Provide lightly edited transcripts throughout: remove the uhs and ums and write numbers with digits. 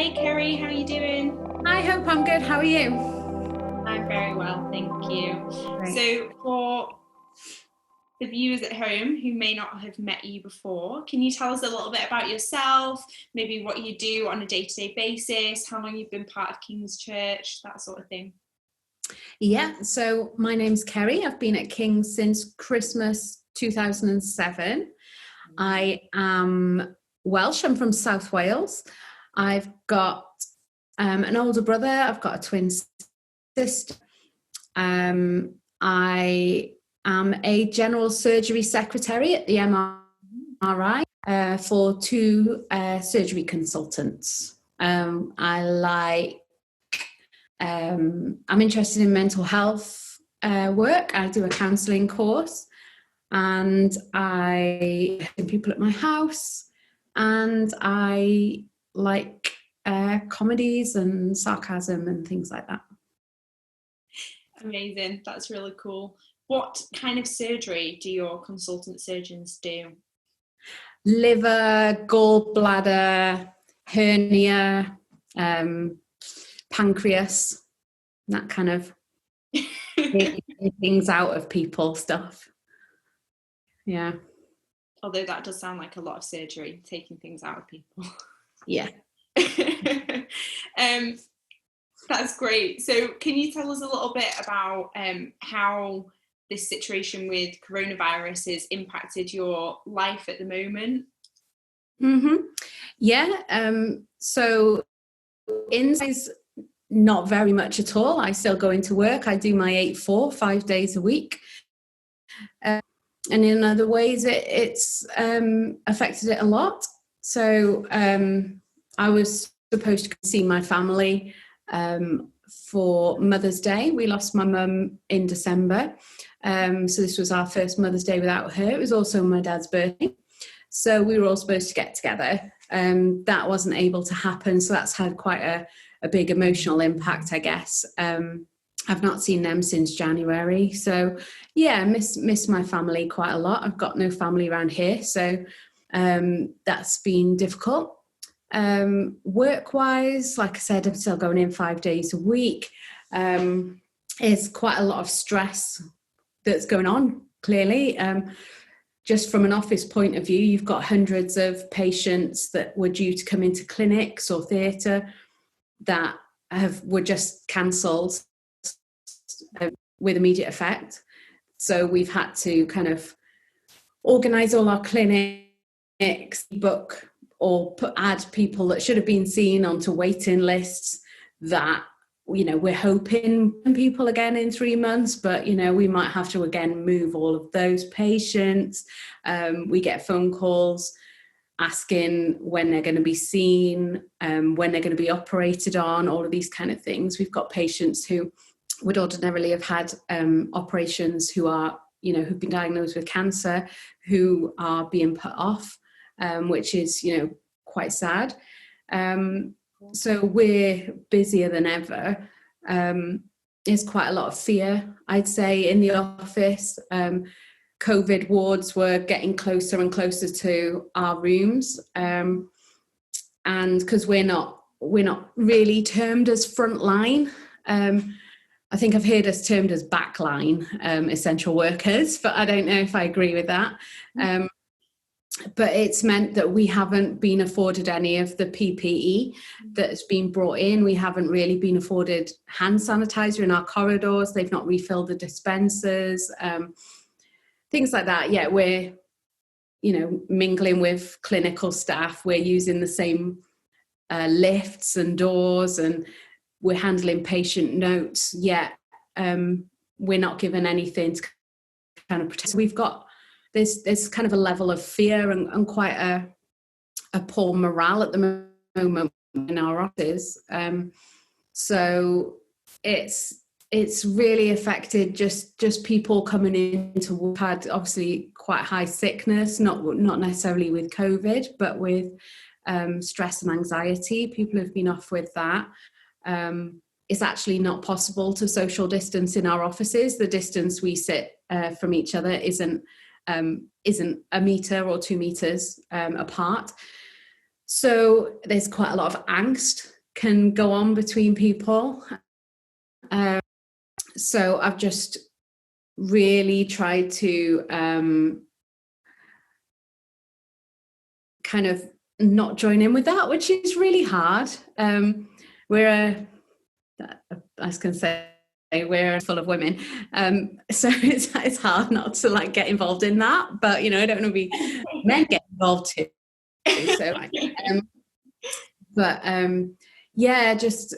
Hey Ceri, how are you doing? Hi, Hope. I'm good. How are you? I'm very well, thank you. Great. So, for the viewers at home who may not have met you before, can you tell us a little bit about yourself, maybe what you do on a day-to-day basis, how long you've been part of King's Church, that sort of thing? Yeah, so my name's Ceri. I've been at King's since Christmas 2007. I am Welsh. I'm from South Wales. I've got an older brother. I've got a twin sister. I am a general surgery secretary at the MRI for two surgery consultants. I'm interested in mental health work. I do a counselling course, and I have people at my house, and I like comedies and sarcasm and things like that. Amazing, that's really cool. What kind of surgery do your consultant surgeons do? Liver, gallbladder, hernia, pancreas, that kind of taking things out of people stuff. Yeah. Although that does sound like a lot of surgery, taking things out of people. Yeah. That's great. So can you tell us a little bit about how this situation with coronavirus has impacted your life at the moment? Mm-hmm. Yeah. So inside, not very much at all. I still go into work. I do my 8-4, 5 days a week. And in other ways, it's affected it a lot. So I was supposed to see my family for Mother's Day. We lost my mum in December. So this was our first Mother's Day without her. It was also my dad's birthday. So we were all supposed to get together. That wasn't able to happen. So that's had quite a big emotional impact, I guess. I've not seen them since January. So yeah, miss my family quite a lot. I've got no family around here. So that's been difficult. Work-wise, like I said, I'm still going in 5 days a week. It's quite a lot of stress that's going on, clearly. Just from an office point of view, you've got hundreds of patients that were due to come into clinics or theatre that were just cancelled with immediate effect. So we've had to kind of organise all our clinics, book or add people that should have been seen onto waiting lists that, you know, we're hoping people again in 3 months, but, you know, we might have to again move all of those patients. We get phone calls asking when they're going to be seen, when they're going to be operated on, all of these kind of things. We've got patients who would ordinarily have had operations who are, you know, who've been diagnosed with cancer, who are being put off, which is, you know, quite sad. So we're busier than ever. There's quite a lot of fear, I'd say, in the office. COVID wards were getting closer and closer to our rooms, and because we're not really termed as frontline. I think I've heard us termed as backline essential workers, but I don't know if I agree with that. But it's meant that we haven't been afforded any of the PPE that's been brought in. We haven't really been afforded hand sanitizer in our corridors. They've not refilled the dispensers, things like that. Yeah, we're, you know, mingling with clinical staff. We're using the same lifts and doors, and we're handling patient notes. Yet we're not given anything to kind of protect. So we've got there's kind of a level of fear and quite a poor morale at the moment in our offices. So it's really affected just people coming into work. Had obviously quite high sickness, not necessarily with COVID, but with stress and anxiety. People have been off with that. It's actually not possible to social distance in our offices. The distance we sit from each other isn't a metre or 2 meters apart. So there's quite a lot of angst can go on between people. So I've just really tried to kind of not join in with that, which is really hard. I was going to say, we're full of women, so it's hard not to like get involved in that. But I don't want to be men get involved too. So, yeah, just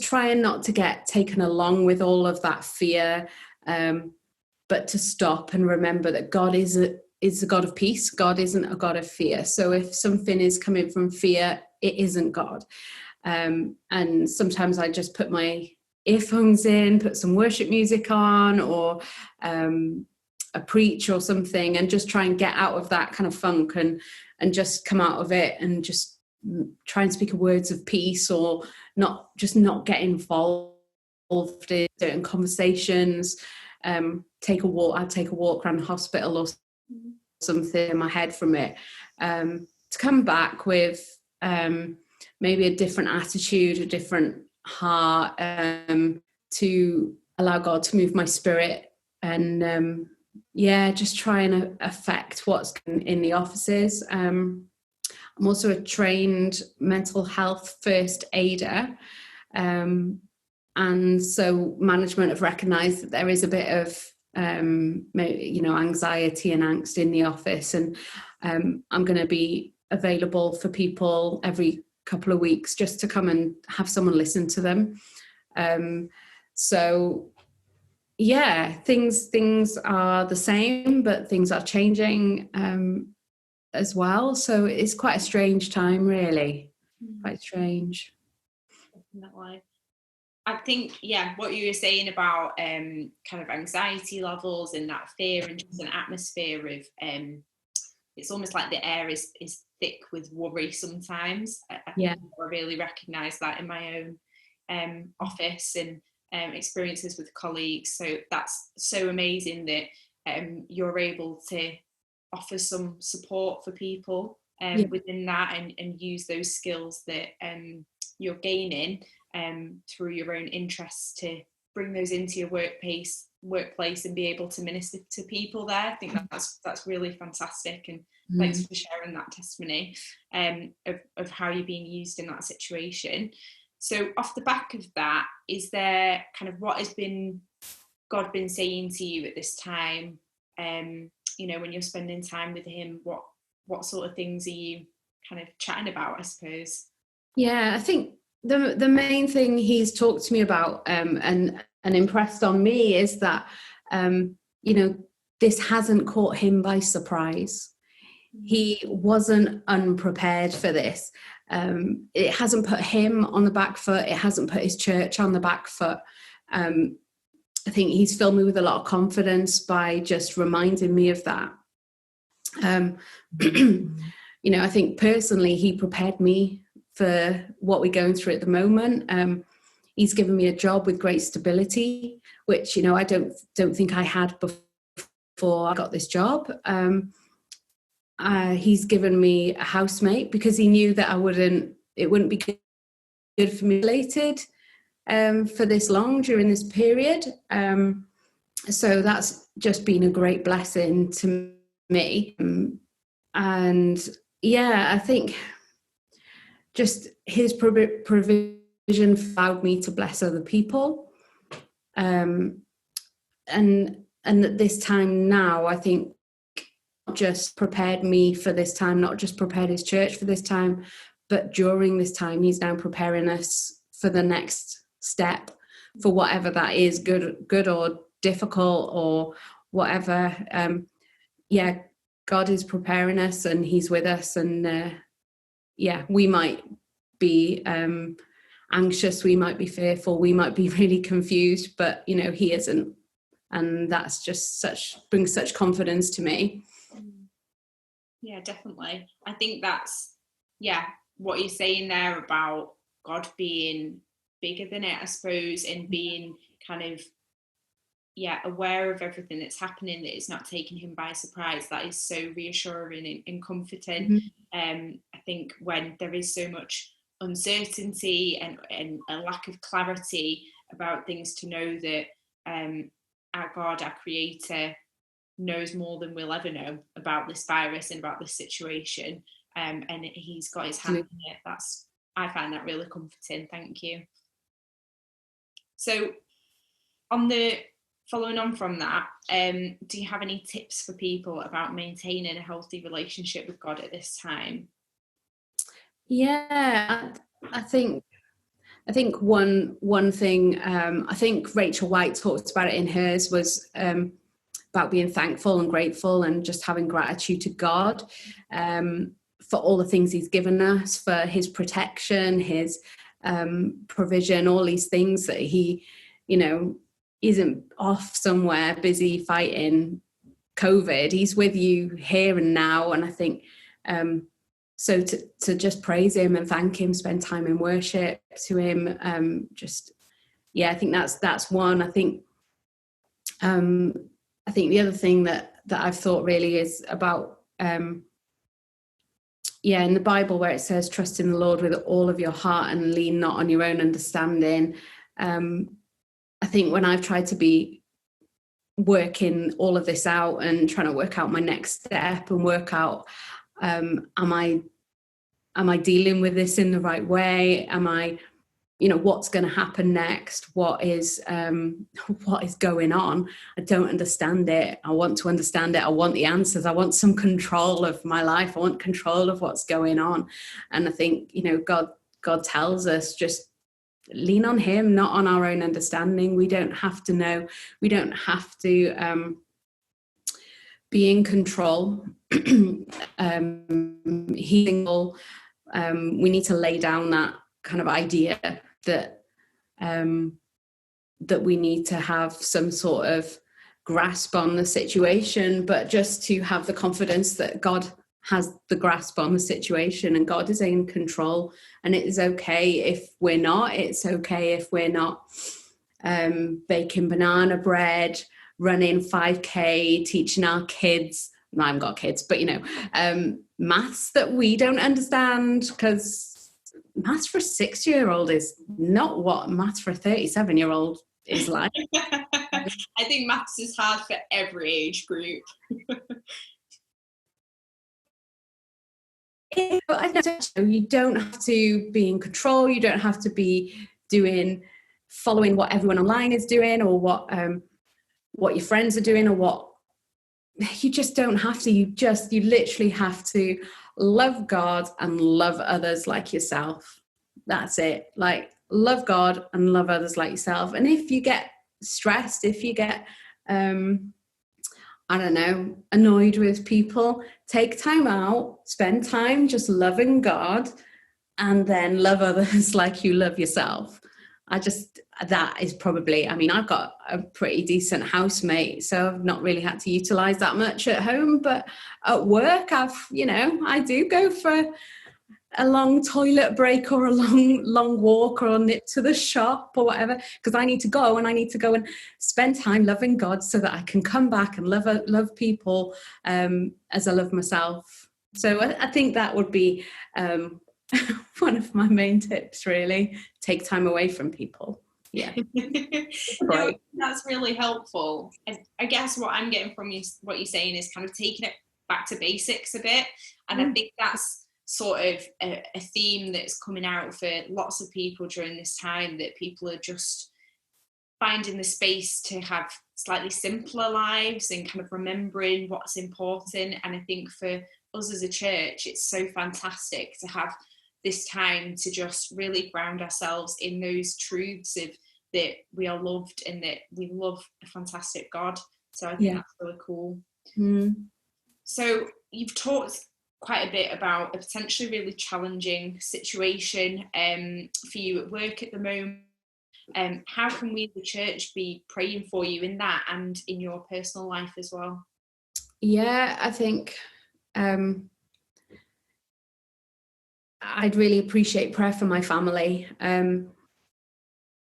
trying not to get taken along with all of that fear, but to stop and remember that God is a God of peace. God isn't a God of fear. So if something is coming from fear, it isn't God. And sometimes I just put my earphones in, put some worship music on, or a preach or something, and just try and get out of that kind of funk and just come out of it and just try and speak words of peace, or not get involved in certain conversations. Take a walk. I'd take a walk around the hospital or something in my head from it, to come back with maybe a different attitude, a different heart, to allow God to move my spirit, and just try and affect what's in the offices. I'm also a trained mental health first aider, and so management have recognised that there is a bit of anxiety and angst in the office, and I'm going to be available for people every couple of weeks just to come and have someone listen to them. So yeah, things are the same, but things are changing as well. So it's quite a strange time, really. Quite strange. Definitely. I think, what you were saying about kind of anxiety levels and that fear, and just an atmosphere of it's almost like the air is thick with worry sometimes. I really recognise that in my own office and experiences with colleagues. So that's so amazing that you're able to offer some support for people within that, and use those skills that you're gaining through your own interests to bring those into your workplace and be able to minister to people there. I think that's really fantastic, and thanks for sharing that testimony of how you're being used in that situation. So off the back of that, is there kind of what has God been saying to you at this time? When you're spending time with him, what sort of things are you kind of chatting about, I suppose? Yeah, I think the main thing he's talked to me about and impressed on me is that this hasn't caught him by surprise. He wasn't unprepared for this. It hasn't put him on the back foot. It hasn't put his church on the back foot. I think he's filled me with a lot of confidence by just reminding me of that. I think personally he prepared me for what we're going through at the moment. He's given me a job with great stability, which I don't think I had before I got this job. He's given me a housemate because he knew that it wouldn't be good for me related for this long during this period. So that's just been a great blessing to me. And I think just his provision allowed me to bless other people. And at this time now, I think not just prepared me for this time, not just prepared his church for this time, but during this time, he's now preparing us for the next step, for whatever that is, good or difficult or whatever. God is preparing us and he's with us, and we might be anxious, we might be fearful, we might be really confused, but he isn't, and that's just brings such confidence to me. Yeah, definitely. I think that's what you're saying there about God being bigger than it, I suppose, and being kind of aware of everything that's happening, that it's not taking him by surprise. That is so reassuring and comforting. I think when there is so much uncertainty and a lack of clarity about things, to know that our God, our creator, knows more than we'll ever know about this virus and about this situation, and he's got his hand in it. I find that really comforting. Thank you. So following on from that, do you have any tips for people about maintaining a healthy relationship with God at this time? Yeah, I think one thing, I think Rachel White talked about it in hers, was about being thankful and grateful and just having gratitude to God for all the things he's given us, for his protection, his provision, all these things, that he, isn't off somewhere busy fighting COVID. He's with you here and now. And I think so to just praise him and thank him, spend time in worship to him. I think that's one. I think the other thing that I've thought really is about, in the Bible, where it says, trust in the Lord with all of your heart and lean not on your own understanding. I think when I've tried to be working all of this out and trying to work out my next step and work out, am I dealing with this in the right way? Am I, what's going to happen next? What is going on? I don't understand it. I want to understand it. I want the answers. I want some control of my life. I want control of what's going on. And I think, God tells us, just lean on him, not on our own understanding. We don't have to know. We don't have to be in control. We need to lay down that kind of idea that we need to have some sort of grasp on the situation, but just to have the confidence that God has the grasp on the situation and God is in control. And it is okay if we're not. It's okay if we're not baking banana bread, running 5K, teaching our kids. I haven't got kids, but maths that we don't understand, because maths for a 6-year-old is not what maths for a 37-year-old is like. I think maths is hard for every age group. You don't have to be in control. You don't have to be following what everyone online is doing, or what your friends are doing, or what you just don't have to. You literally have to love God and love others like yourself. That's it. Like, love God and love others like yourself. And if you get stressed, if you get annoyed with people, take time out, spend time just loving God, and then love others like you love yourself. That is probably, I've got a pretty decent housemate, so I've not really had to utilize that much at home, but at work I do go for a long toilet break or a long walk or a nip to the shop or whatever, because I need to go and spend time loving God so that I can come back and love people as I love myself. So I think that would be one of my main tips, really. Take time away from people. Yeah. No, that's really helpful. I guess what I'm getting from you, what you're saying, is kind of taking it back to basics a bit. And I think that's sort of a theme that's coming out for lots of people during this time, that people are just finding the space to have slightly simpler lives and kind of remembering what's important. And I think for us as a church, it's so fantastic to have this time to just really ground ourselves in those truths of that we are loved and that we love a fantastic God. So I think that's really cool. So you've talked quite a bit about a potentially really challenging situation for you at work at the moment. How can we, the church, be praying for you in that and in your personal life as well? Yeah, I think I'd really appreciate prayer for my family.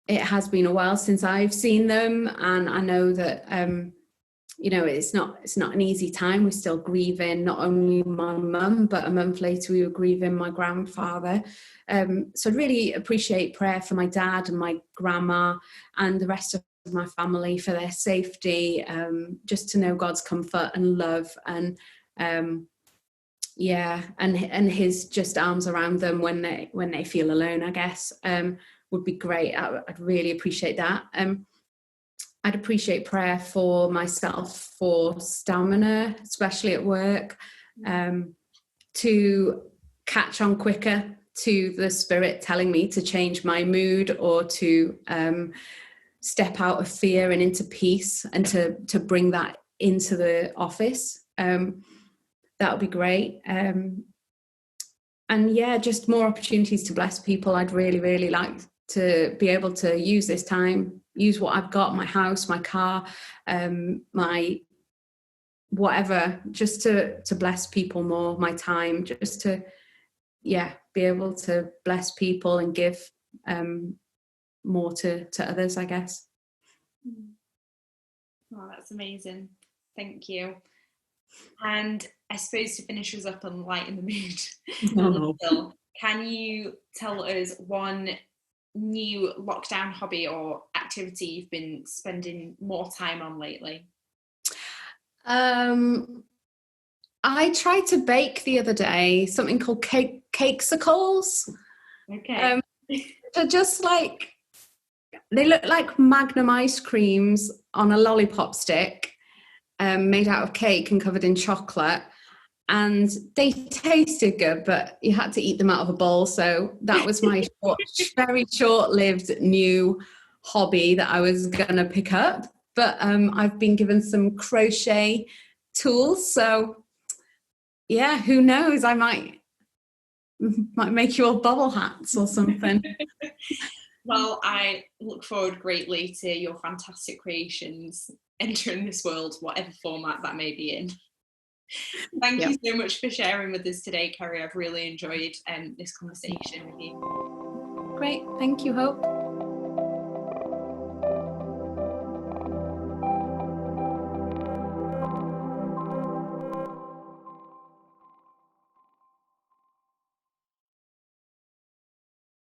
it has been a while since I've seen them, and I know that you know, it's not an easy time. We're still grieving not only my mum, but a month later we were grieving my grandfather. So I really appreciate prayer for my dad and my grandma and the rest of my family, for their safety, just to know God's comfort and love, and yeah, and his just arms around them when they feel alone, I guess, would be great. I'd really appreciate that. I'd appreciate prayer for myself, for stamina, especially at work, to catch on quicker to the Spirit telling me to change my mood, or to step out of fear and into peace, and to bring that into the office. That would be great. And yeah, just more opportunities to bless people. I'd really, really like to be able to use this time, use what I've got, my house, my car, my whatever, just to bless people more, my time, just to, yeah, be able to bless people and give more to others, I guess. Oh, that's amazing. Thank you. And I suppose to finish us up and lighten the mood, can you tell us one new lockdown hobby or activity you've been spending more time on lately? I tried to bake the other day something called cakesicles. Okay. They're just like, they look like Magnum ice creams on a lollipop stick, made out of cake and covered in chocolate. And they tasted good, but you had to eat them out of a bowl. So that was my very short-lived new hobby that I was going to pick up. But I've been given some crochet tools. So yeah, who knows? I might make you all bubble hats or something. Well, I look forward greatly to your fantastic creations entering this world, whatever format that may be in. Thank you so much for sharing with us today, Ceri. I've really enjoyed this conversation with you. Great. Thank you, Hope.